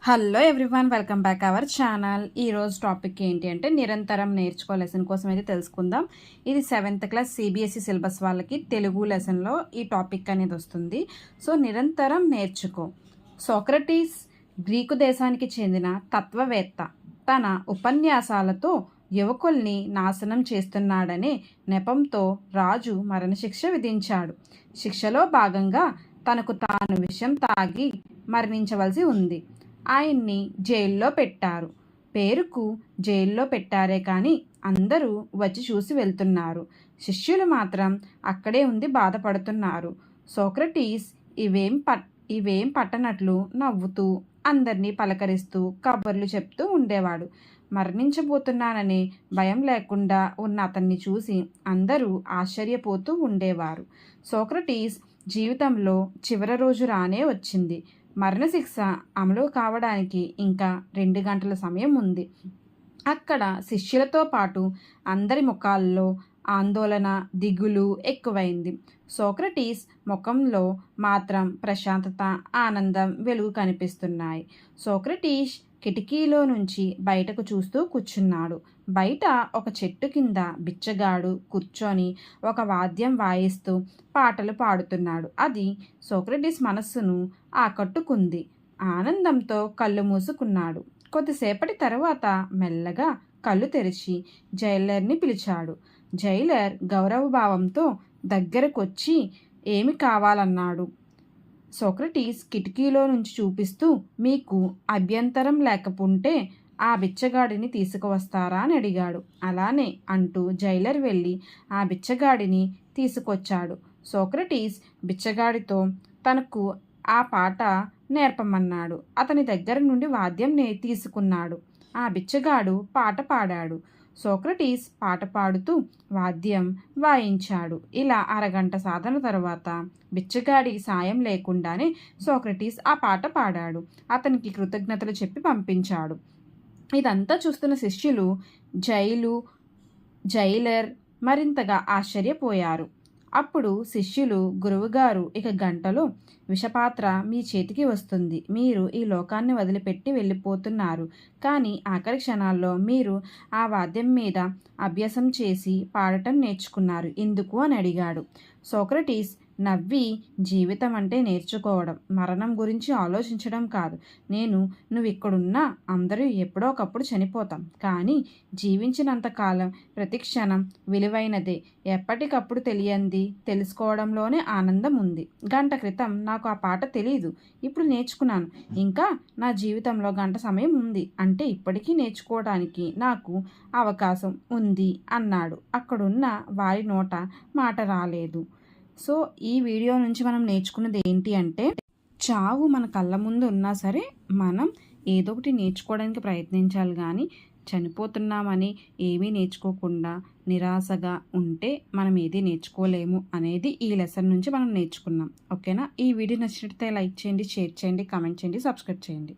Hello everyone, welcome back our channel. ఈరోజు topic ఏంటి అంటే నిరంతరం నేర్చుకో లెసన్ కోసం అయితే తెలుసుకుందాం. ఇది 7th క్లాస్ సిబిఎస్ఈ సిలబస్ వాళ్ళకి తెలుగు లెసన్లో ఈ టాపిక్ అనేది వస్తుంది. సో నిరంతరం నేర్చుకో. సోక్రటీస్ గ్రీకు దేశానికి చెందిన తత్వవేత్త. తన ఉపన్యాసాలతో యువకుల్ని నాశనం చేస్తున్నాడనే నెపంతో రాజు మరణశిక్ష విధించాడు. శిక్షలో భాగంగా తనకు తాను విషం తాగి మరణించవలసి ఉంది. ఆయన్ని జైల్లో పెట్టారు. పేరుకు జైల్లో పెట్టారే కానీ అందరూ వచ్చి చూసి వెళ్తున్నారు. శిష్యులు మాత్రం అక్కడే ఉండి బాధపడుతున్నారు. సోక్రటీస్ ఇవేం పట్టనట్లు నవ్వుతూ అందరినీ పలకరిస్తూ కబుర్లు చెప్తూ ఉండేవాడు. మరణించబోతున్నాననే భయం లేకుండా ఉన్న అతన్ని చూసి అందరూ ఆశ్చర్యపోతూ ఉండేవారు. సోక్రటీస్ జీవితంలో చివరి రోజు రానే వచ్చింది. మరణశిక్ష అమలు కావడానికి ఇంకా 2 గంటల సమయం ఉంది. అక్కడ శిష్యులతో పాటు అందరి ముఖాల్లో ఆందోళన, దిగులు ఎక్కువైంది. సోక్రటీస్ ముఖంలో మాత్రం ప్రశాంతత, ఆనందం వెలుగు కనిపిస్తున్నాయి. సోక్రటీస్ కిటికీలో నుంచి బయటకు చూస్తూ కూర్చున్నాడు. బయట ఒక చెట్టు కింద బిచ్చగాడు కూర్చొని ఒక వాద్యం వాయిస్తూ పాటలు పాడుతున్నాడు. అది సోక్రటీస్ మనస్సును ఆకట్టుకుంది. ఆనందంతో కళ్ళు మూసుకున్నాడు. కొద్దిసేపటి తర్వాత మెల్లగా కళ్ళు తెరిచి జైలర్ని పిలిచాడు. జైలర్ గౌరవభావంతో దగ్గరకొచ్చి ఏమి కావాలన్నాడు. సోక్రటీస్ కిటికీలో నుంచి చూపిస్తూ, మీకు అభ్యంతరం లేకపోతే ఆ బిచ్చగాడిని తీసుకువస్తారా అని అడిగాడు. అలానే అంటూ జైలర్ వెళ్ళి ఆ బిచ్చగాడిని తీసుకొచ్చాడు. సోక్రటీస్ బిచ్చగాడితో తనకు ఆ పాట నేర్పమన్నాడు. అతని దగ్గర నుండి వాద్యం తీసుకున్నాడు. ఆ బిచ్చగాడు పాట పాడాడు. సోక్రటీస్ పాట పాడుతూ వాద్యం వాయించాడు. ఇలా అరగంట సాధన తర్వాత బిచ్చగాడి సాయం లేకుండానే సోక్రటీస్ ఆ పాట పాడాడు. అతనికి కృతజ్ఞతలు చెప్పి పంపించాడు. ఇదంతా చూస్తున్న శిష్యులు, జైలర్ మరింతగా ఆశ్చర్యపోయారు. అప్పుడు శిష్యులు, గురువుగారు, ఇక గంటలో విషపాత్ర మీ చేతికి వస్తుంది. మీరు ఈ లోకాన్ని వదిలిపెట్టి వెళ్ళిపోతున్నారు. కానీ ఆఖరి క్షణాల్లో మీరు ఆ వాద్యం మీద అభ్యాసం చేసి పాడటం నేర్చుకున్నారు. ఎందుకు అని అడిగాడు. సోక్రటీస్ నవ్వి, జీవితం అంటే నేర్చుకోవడం, మరణం గురించి ఆలోచించడం కాదు. నువ్వు ఇక్కడున్నా అందరూ ఎప్పుడో ఒకప్పుడు చనిపోతాం. కానీ జీవించినంతకాలం ప్రతి క్షణం విలువైనదే. ఎప్పటికప్పుడు తెలియంది తెలుసుకోవడంలోనే ఆనందం ఉంది. గంట క్రితం నాకు ఆ పాట తెలీదు, ఇప్పుడు నేర్చుకున్నాను. ఇంకా నా జీవితంలో గంట సమయం ఉంది. అంటే ఇప్పటికీ నేర్చుకోవడానికి నాకు అవకాశం ఉంది అన్నాడు. అక్కడున్న వారి నోట మాట రాలేదు. సో ఈ వీడియో నుంచి మనం నేర్చుకున్నది ఏంటి అంటే, చావు మన కళ్ళ ముందు ఉన్నా సరే మనం ఏదో ఒకటి నేర్చుకోవడానికి ప్రయత్నించాలి. కానీ చనిపోతున్నామని ఏమీ నేర్చుకోకుండా నిరాశగా ఉంటే మనం ఏది నేర్చుకోలేము అనేది ఈ లెసన్ నుంచి మనం నేర్చుకున్నాం. ఓకేనా? ఈ వీడియో నచ్చినట్లయితే లైక్ చేయండి, షేర్ చేయండి, కామెంట్ చేయండి, సబ్స్క్రైబ్ చేయండి.